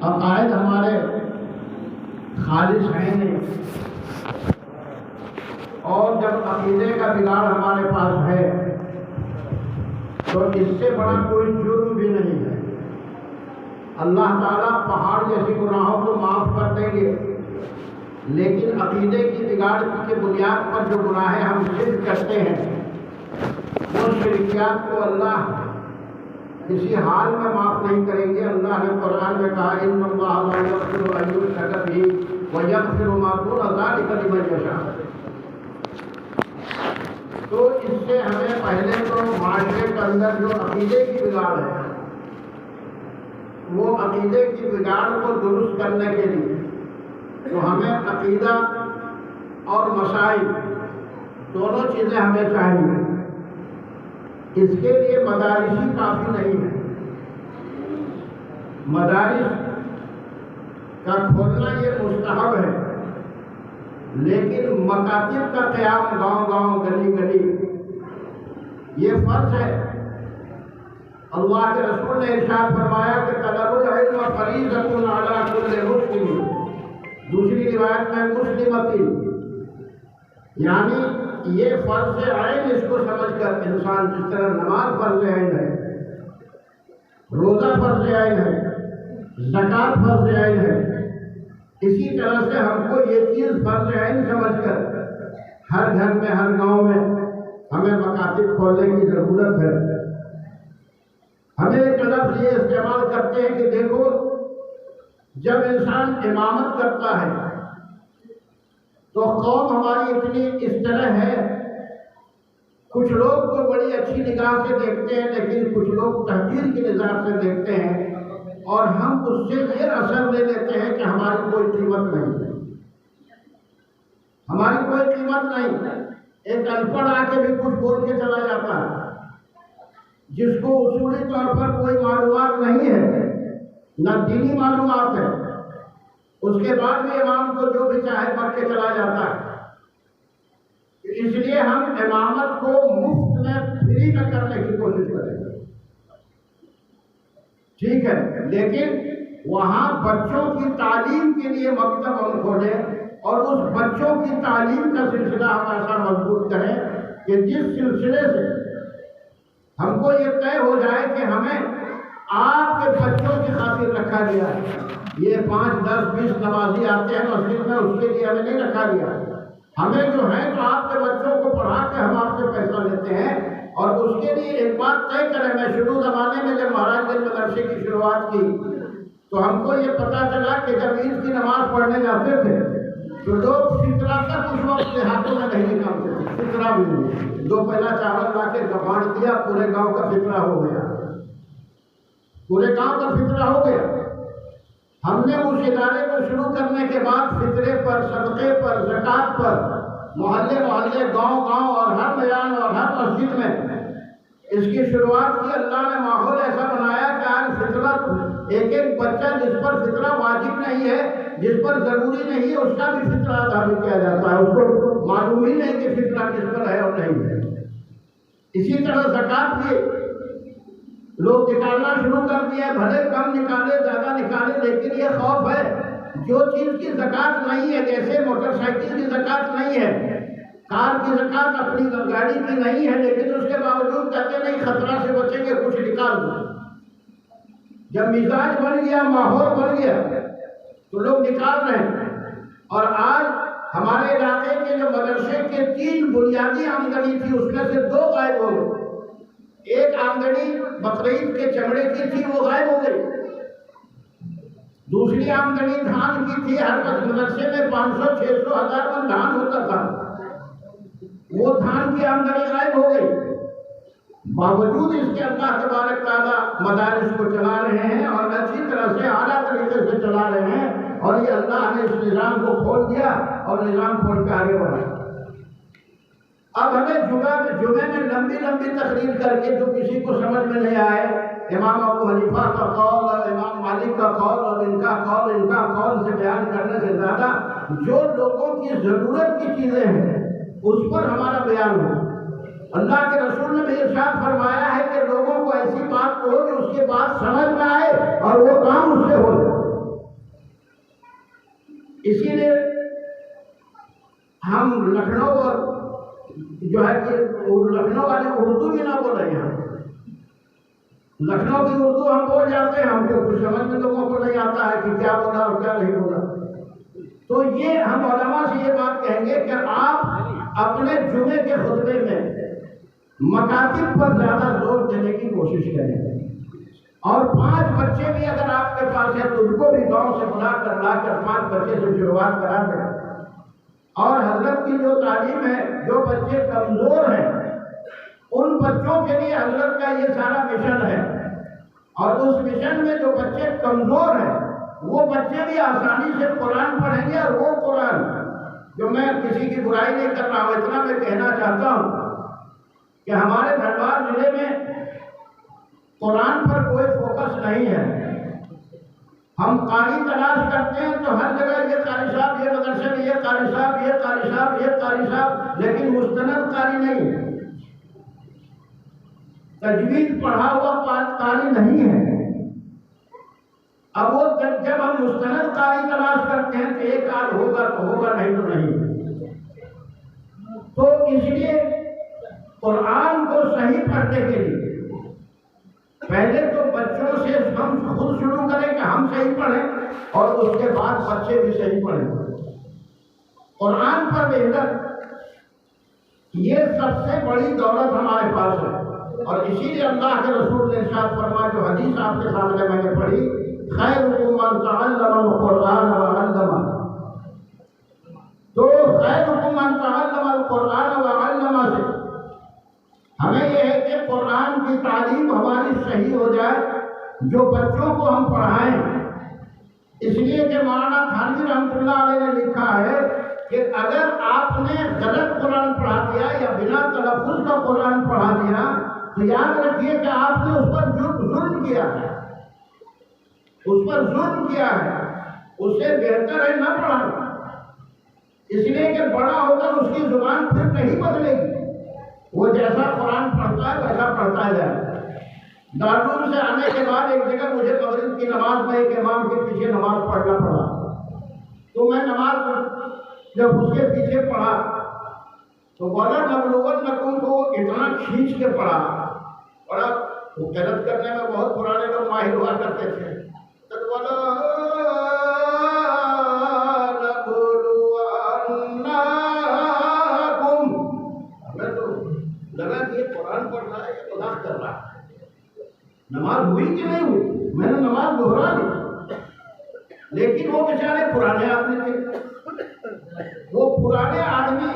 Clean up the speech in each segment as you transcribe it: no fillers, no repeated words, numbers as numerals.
عقائد ہمارے خالص ہیں نہیں، اور جب عقیدے کا بگاڑ ہمارے پاس ہے تو اس سے بڑا کوئی جرم بھی نہیں ہے۔ اللہ تعالیٰ پہاڑ جیسی گناہوں کو معاف کر دیں گے، لیکن عقیدے کی بگاڑ کی بنیاد پر جو گناہیں ہم شرک کرتے ہیں، وہ شرکیات کو اللہ کسی حال میں معاف نہیں کریں گے۔ اللہ نے قرآن میں کہا ان اللہ لا یغفر ان یشرک بہ ویغفر ما دون ذلک لمن یشاء۔ تو اس سے ہمیں پہلے تو معاشرے کے اندر جو عقیدے کی بگاڑ ہے، وہ عقیدے کی بگاڑ کو درست کرنے کے لیے تو ہمیں عقیدہ اور مسائل دونوں چیزیں ہمیں چاہیے۔ اس کے لیے مدارس ہی کافی نہیں ہے۔ مدارس کا کھولنا یہ مستحب ہے، لیکن مکاتب کا قیام گاؤں گاؤں گلی گلی یہ فرض ہے۔ اللہ کے رسول نے ارشاد فرمایا کہ طلب العلم فریضۃ علی کل مسلم، دوسری روایت میں مسلمۃ، یعنی یہ فرض عین اس کو سمجھ کر انسان جس طرح نماز فرض عین ہے، روزہ فرض عین ہے، زکوٰۃ فرض عین ہے، اسی طرح سے ہم کو یہ چیز فرض عین سمجھ کر ہر گھر میں ہر گاؤں میں ہمیں مکاتب کھولنے کی ضرورت ہے۔ ہمیں ایک لفظ یہ استعمال کرتے ہیں کہ دیکھو جب انسان امامت کرتا ہے تو قوم ہماری اتنی اس طرح ہے، کچھ لوگ تو بڑی اچھی نگاہ سے دیکھتے ہیں، لیکن کچھ لوگ تحقیر کی نظر سے دیکھتے ہیں، اور ہم اس سے یہ اثر لے لیتے ہیں کہ ہماری کوئی قیمت نہیں، ہماری کوئی قیمت نہیں۔ ایک ان پڑھ آ کے بھی کچھ بول کے چلا جاتا ہے، جس کو اصولی طور پر کوئی معلومات نہیں ہے، نہ دینی معلومات ہے، اس کے بعد بھی امام کو جو بھی چاہے پڑھ کے چلا جاتا ہے۔ اس لیے ہم امامت کو مفت میں فری میں کرنے کی کوشش کریں گے، ٹھیک ہے، لیکن وہاں بچوں کی تعلیم کے لیے مکتب ہم کھولیں، اور اس بچوں کی تعلیم کا سلسلہ ہم ایسا مضبوط کریں کہ جس سلسلے سے ہم کو یہ طے ہو جائے کہ ہمیں آپ کے بچوں کی خاطر رکھا گیا ہے۔ یہ 5 10 20 نمازی آتے ہیں مسجد میں، اس کے لیے ہمیں نہیں رکھا گیا، ہمیں جو ہے تو آپ کے بچوں کو پڑھا کے ہم آپ سے پیسہ لیتے ہیں۔ اور اس کے لیے ایک بات طے کریں، میں شروع زمانے میں جب مہاراج گنج مدرسے کی شروعات کی تو ہم کو یہ پتا چلا کہ جب عید کی نماز پڑھنے جاتے تھے تو لوگ فطرہ تک اس وقت دیہاتوں میں نہیں نکالتے تھے، فطرہ بھی نہیں، 2 پہلا چاول لا کے بانٹ دیا، پورے گاؤں کا فطرہ ہو گیا، پورے گاؤں کا فطرہ ہو گیا۔ ہم نے اس ادارے کو شروع کرنے کے بعد فطرے پر، صدقے پر، زکوٰۃ پر محلے محلے، گاؤں گاؤں اور ہر میدان اور ہر مسجد میں اس کی شروعات کی۔ اللہ نے ماحول ایسا بنایا کہ آج فطرت ایک ایک بچہ جس پر فطرہ واجب نہیں ہے، جس پر ضروری نہیں ہے، اس کا بھی فطرہ ادا بھی کیا جاتا ہے، اس کو معلوم ہی نہیں کہ فطرہ کس پر ہے اور نہیں ہے۔ اسی طرح زکوٰۃ بھی لوگ نکالنا شروع کر دیا، بھلے کم نکالے زیادہ نکالے، لیکن یہ خوف ہے جو چیز کی زکوٰۃ نہیں ہے، جیسے موٹر سائیکل کی زکوٰۃ نہیں ہے، کار کی زکوٰۃ اپنی گاڑی کی نہیں ہے، لیکن اس کے باوجود کہتے نہیں خطرہ سے بچیں گے، کچھ نکال دو۔ جب مزاج بن گیا، ماحول بن گیا تو لوگ نکال رہے ہیں۔ اور آج ہمارے علاقے کے جو مدرسے کے 3 بنیادی آمدنی تھی، اس میں سے 2 غائب ہو گئی۔ ایک آمدنی بقرعید کے چمڑے کی تھی، وہ غائب ہو گئی۔ دوسری آمدنی دھان کی تھی، ہر مدرسے میں 500 600 1000 من دھان ہوتا تھا، وہ دھان کی آمدنی غائب ہو گئی۔ باوجود اس کے اللہ تبارک تعالیٰ مدارس کو چلا رہے ہیں اور اچھی طرح سے اعلیٰ طریقے سے چلا رہے ہیں، اور یہ اللہ نے اس نظام کو کھول دیا اور نظام کھول کے آگے بڑھا۔ اب ہمیں جمعے میں لمبی لمبی تقریر کر کے جو کسی کو سمجھ میں نہیں آئے، امام ابو حنیفہ کا قول اور امام مالک کا قول اور ان کا قول سے بیان کرنے سے زیادہ جو لوگوں کی ضرورت کی چیزیں ہیں اس پر ہمارا بیان ہو۔ اللہ کے رسول نے بھی ارشاد فرمایا ہے کہ لوگوں کو ایسی بات کہو کہ اس کے بعد سمجھ میں آئے اور وہ کام اس سے ہو جائے۔ اسی لیے ہم لکھنؤ اور جو ہے کہ لکھنؤ والے اردو بھی نہ بول رہے ہیں. لکھنؤ کی اردو ہم بول جاتے ہیں، ہم کو کچھ سمجھ میں لوگوں کو نہیں آتا ہے کہ کیا بولا اور کیا نہیں بولا. تو یہ ہم علماء سے یہ بات کہیں گے کہ آپ اپنے جمعے کے خطبے میں مکاتب پر زیادہ زور دینے کی کوشش کریں، اور 5 بچے بھی اگر آپ کے پاس ہے تو ان کو بھی گاؤں سے بلا کر 5 بچے سے شروعات کرا دیں. اور حضرت کی جو تعلیم ہے، جو بچے کمزور ہیں ان بچوں کے لیے حضرت کا یہ سارا مشن ہے، اور اس مشن میں جو بچے کمزور ہیں وہ بچے بھی آسانی سے قرآن پڑھیں گے. اور وہ قرآن جو میں کسی کی برائی نہیں کر رہا ہوں، اتنا میں کہنا چاہتا ہوں کہ ہمارے دھنباد ضلع میں قرآن پر کوئی فوکس نہیں ہے. ہم قاری تلاش کرتے ہیں تو ہر جگہ یہ قاری صاحب، یہ مدرسے میں یہ قاری صاحب، یہ قاری صاحب، یہ قاری صاحب، لیکن مستند قاری نہیں، تجوید پڑھا ہوا قاری نہیں ہے. اب وہ جب ہم مستند قاری تلاش کرتے ہیں تو ایک آدھ ہوگا تو ہوگا، نہیں تو نہیں. تو اس لیے قرآن کو صحیح پڑھنے کے لیے پہلے تو بچوں سے ہم خود شروع کریں کہ ہم صحیح پڑھیں، اور اس کے بعد بچے بھی صحیح پڑھیں. قرآن پر محنت یہ سب سے بڑی دولت ہمارے پاس ہے. اور اسی لیے اللہ کے رسول نے ارشاد فرمایا، جو حدیث آپ کے سامنے میں نے پڑھی، خیرکم من تعلم القرآن وعلمہ. تو خیرکم من تعلم القرآن وعلمہ سے ہمیں یہ ہے کہ قرآن کی تعلیم ہماری صحیح ہو جائے، جو بچوں کو ہم پڑھائیں. اس لیے کہ مولانا تھانوی رحمۃ اللہ علیہ نے لکھا ہے کہ اگر آپ نے غلط قرآن پڑھا دیا یا بنا تلفظ کا قرآن پڑھا دیا تو یاد رکھیے کہ آپ نے اس پر ظلم کیا ہے، اس پر ظلم کیا ہے. اس سے بہتر ہے نہ پڑھانا، اس لیے کہ بڑا ہو کر اس کی زبان پھر نہیں بدلے گی. وہ جیسا قرآن پڑھتا ہے ویسا پڑھتا جائے. دارالعلوم سے آنے کے بعد ایک جگہ مجھے مغرب کی نماز میں ایک امام کے پیچھے نماز پڑھنا پڑا. تو میں نماز جب اس کے پیچھے پڑھا تو بولا نبلغن نکم کو اتنا کھینچ کے پڑھا. وہ قرأت کرنے میں بہت پرانے لوگ ماہر ہوا کرتے تھے. تو بولا نماز ہوئی کہ نہیں ہوئی، میں نے نماز دہرا دی. لیکن وہ بیچارے پرانے آدمی تھے، وہ پرانے آدمی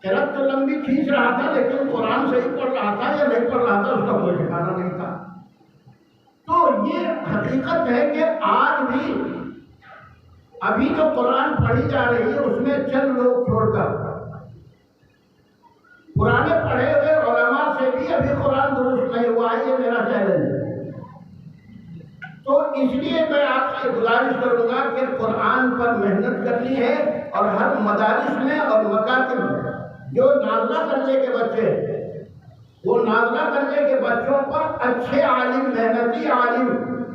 قرأت تو لمبی کھینچ رہا تھا لیکن قرآن صحیح پڑھ رہا تھا یا نہیں پڑھ رہا تھا اس کا کوئی ٹھکانا نہیں تھا. تو یہ حقیقت ہے کہ آج بھی ابھی جو قرآن پڑھی جا رہی ہے اس میں چند لوگ چھوڑ کر پرانے پڑھے ہوئے علماء سے بھی ابھی قرآن درست نہیں ہوا ہے. یہ میرا چیلنج ہے. تو اس لیے میں آپ سے گزارش کروں گا کہ قرآن پر محنت کرنی ہے، اور ہر مدارس میں اور مکاتب میں جو نازلہ درجے کے بچے، وہ نازلہ درجے کے بچوں پر اچھے عالم، محنتی عالم،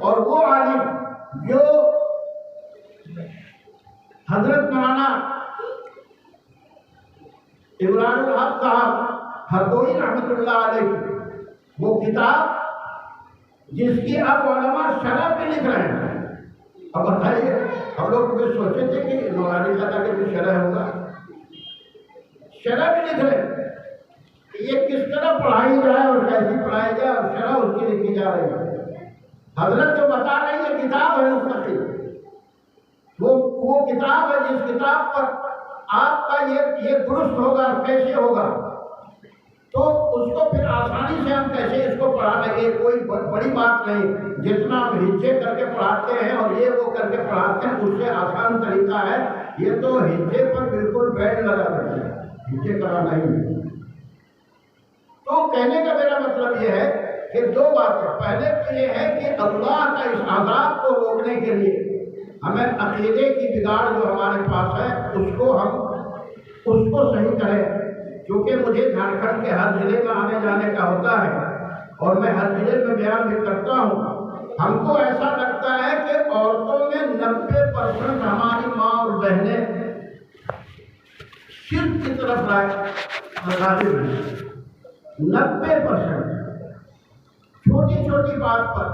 اور وہ عالم جو حضرت مولانا عمران الحق صاحب ہردوئی رحمۃ اللہ علیہ، وہ کتاب جس کی اب علماء شرح پہ لکھ رہے ہیں. اب بتائیے، ہم لوگ کبھی سوچے تھے کہ نورانی خطا کے بھی شرح ہوگا؟ شرح بھی لکھ رہے ہیں کہ یہ کس طرح پڑھائی جائے اور کیسی پڑھائی جائے، اور شرح اس کی لکھی جا رہی ہے. حضرت جو بتا رہے ہیں یہ کتاب ہے مستقل، وہ کتاب ہے جس کتاب پر آپ کا یہ درست ہوگا کیسے ہوگا، تو اس کو پھر آسانی سے ہم کیسے اس کو پڑھا لیں گے. کوئی بڑی بات نہیں، جتنا ہم ہجے کر کے پڑھاتے ہیں اور یہ وہ کر کے پڑھاتے ہیں اس سے آسان طریقہ ہے. یہ تو ہجے پر بالکل بیٹھ لگا رہتے ہیں، ہجے کرنا نہیں. تو کہنے کا میرا مطلب یہ ہے کہ 2 باتیں. پہلے تو یہ ہے کہ اللہ کا اس عذاب کو روکنے کے لیے ہمیں عقیدے کی بگاڑ جو ہمارے پاس ہے اس کو صحیح کریں. کیونکہ مجھے جھارکھنڈ کے ہر ضلع میں آنے جانے کا ہوتا ہے اور میں ہر ضلع میں بیان بھی کرتا ہوں. ہم کو ایسا لگتا ہے کہ عورتوں میں 90% ہمارے مساجد ہیں 90% چھوٹی چھوٹی بات پر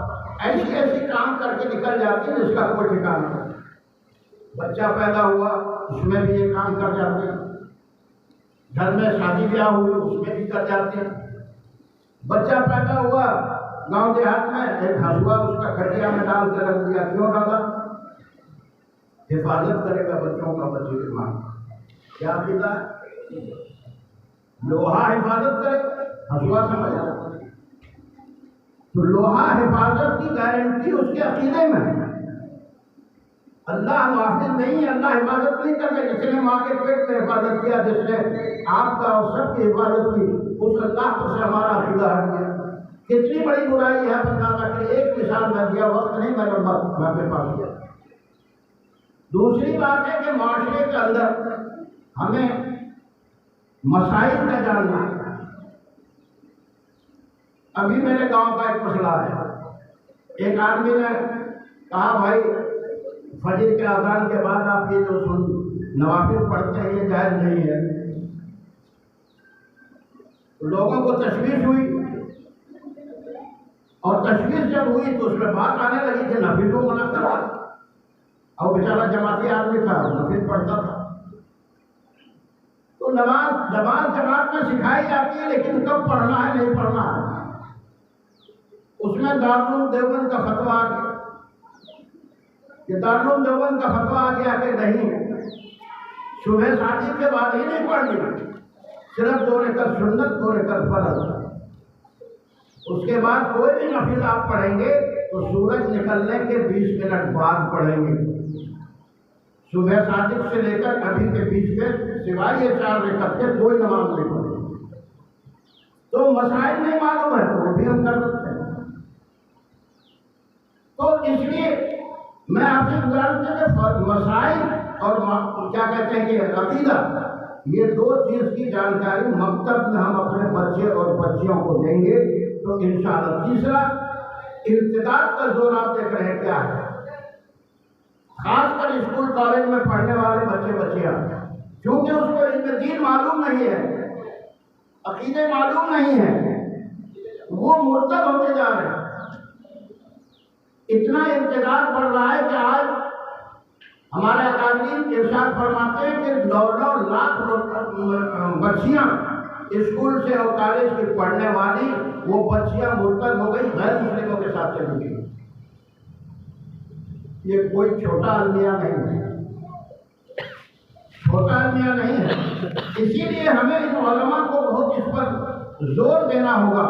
ایسی ایسی کام کر کے نکل جاتی ہے جس کا کوئی ٹھکانا نہیں. بچہ پیدا ہوا اس میں بھی یہ کام کر جاتے ہیں, گھر میں شادی بیاہ ہوئی اس میں بھی کر جاتے ہیں. بچہ پیدا ہوا گاؤں دیہات میں, ایک ہسوا اس کا کھٹیا میں ڈال کے رکھ دیا. کیوں ڈالا؟ حفاظت کرے گا بچوں کا, بچے کی ماں کیا عقیدہ ہے؟ لوہا حفاظت کرے گا, ہسوا سمجھ آتا. تو لوہا حفاظت کی گارنٹی اس کے عقیدے میں ہے. اللہ محافظ نہیں ہے, اللہ حفاظت نہیں کرے. جس نے ماں کے پیٹ میں حفاظت کیا, جس نے آپ کا اور سب کی حفاظت کی, اس اللہ پر سے ہمارا عقیدہ ہٹ گیا. کتنی بڑی برائی ہے بتانا کہ ایک مثال میں دیا, وقت نہیں میں لمبا میں اپنے پاس کیا. دوسری بات ہے کہ معاشرے کے اندر ہمیں مسائل کا جاننا ہے. ابھی میرے گاؤں کا ایک مسئلہ ہے. ایک آدمی نے کہا بھائی فجر کے اذان کے بعد آپ یہ جو نوافل پڑھتے ہیں یہ جائز نہیں ہے. لوگوں کو تشویش ہوئی, اور تشویش جب ہوئی تو اس میں بات آنے لگی کہ نفل کو منع کرا. اور بیچارہ جماعتی آدمی تھا, نفل پڑھتا تھا. تو نماز جماعت میں سکھائی جاتی ہے, لیکن کب پڑھنا ہے نہیں پڑھنا ہے. اس میں دارالعلوم دیوبند کا فتویٰ آ گیا کہ دارالعلوم دیوبند کا فتویٰ آ گیا کہ نہیں, صبح شادی کے بعد ہی نہیں پڑھنی, صرف 2 رکعت سنت 2 رکعت فرض. اس کے بعد کوئی بھی نفل آپ پڑھیں گے تو سورج نکلنے کے 20 منٹ بعد پڑھیں گے. صبح صادق سے لے کر ابھی کے بیچ میں سوائے یہ 4 رکعت کے کوئی نماز نہیں پڑھیں. تو مسائل نہیں معلوم ہے تو وہ بھی ہم کر سکتے ہیں. تو اس لیے میں آپ سے گزارش کرتا ہوں کہ مسائل اور کیا کہتے ہیں کہ عقیدہ, یہ 2 چیز کی جانکاری مکتب میں ہم اپنے بچے اور بچیوں کو دیں گے تو انشاءاللہ. تیسرا, ارتداد کا زور آپ دیکھ رہے ہیں کیا ہے, خاص کر اسکول کالج میں پڑھنے والے بچے بچیاں, کیونکہ اس کو علم دین معلوم نہیں ہے, عقیدے معلوم نہیں ہے, وہ مرتد ہوتے جا رہے ہیں. اتنا ارتداد بڑھ رہا ہے کہ آج ہمارے اکابرین ارشاد فرماتے ہیں کہ 9 لاکھ بچیاں اسکول سے اور کالج کی پڑھنے والی وہ بچیاں مرتد ہو گئی, غیر مسلموں کے ساتھ چلی گئی. یہ کوئی چھوٹا المیہ نہیں ہے, چھوٹا المیہ نہیں ہے. اسی لیے ہمیں ان علماء کو بہت اس پر زور دینا ہوگا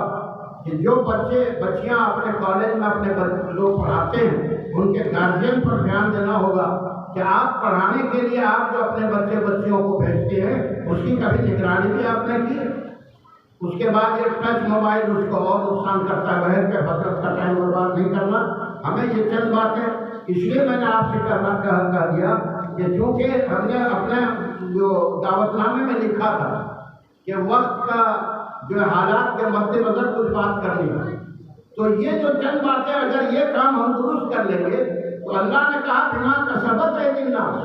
کہ جو بچے بچیاں اپنے کالج میں اپنے لوگ پڑھاتے ہیں ان کے گارجین پر دھیان دینا ہوگا کہ آپ پڑھانے کے لیے آپ جو اپنے بچے بچیوں کو بھیجتے ہیں اس کی کبھی نگرانی بھی آپ نے کی. اس کے بعد یہ ٹچ موبائل اس کو اور نقصان کرتا ہے, بہر پہ حضرت کا ٹائم برباد نہیں کرنا. ہمیں یہ چند باتیں اس لیے میں نے آپ سے کہہ دیا کہ چونکہ ہم نے اپنے جو دعوت نامے میں لکھا تھا کہ وقت کا جو حالات کے مد نظر کچھ بات کرنی ہے, تو یہ جو چند باتیں اگر یہ کام ہم درست کر لیں گے تو اللہ نے کہا بنا کا سبق ہے الناس,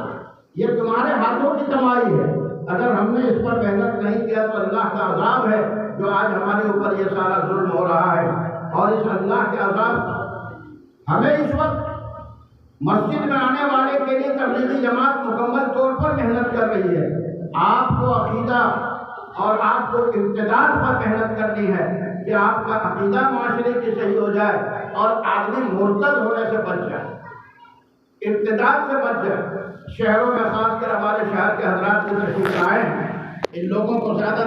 یہ تمہارے ہاتھوں کی کمائی ہے. اگر ہم نے اس پر محنت نہیں کیا تو اللہ کا عذاب ہے جو آج ہمارے اوپر یہ سارا ظلم ہو رہا ہے. اور اس اللہ کے عذاب ہمیں اس وقت مسجد میں آنے والے کے لیے تبلیغی جماعت مکمل طور پر محنت کر رہی ہے. آپ کو عقیدہ اور آپ کو ارتداد پر محنت کرنی ہے کہ آپ کا عقیدہ معاشرے کی صحیح ہو جائے اور آدمی مرتد ہونے سے بچ جائے, ارتداد سے بچ جائے. شہروں میں خاص کر ہمارے شہر کے حضرات کی تشریف لائے ہیں, ان لوگوں کو زیادہ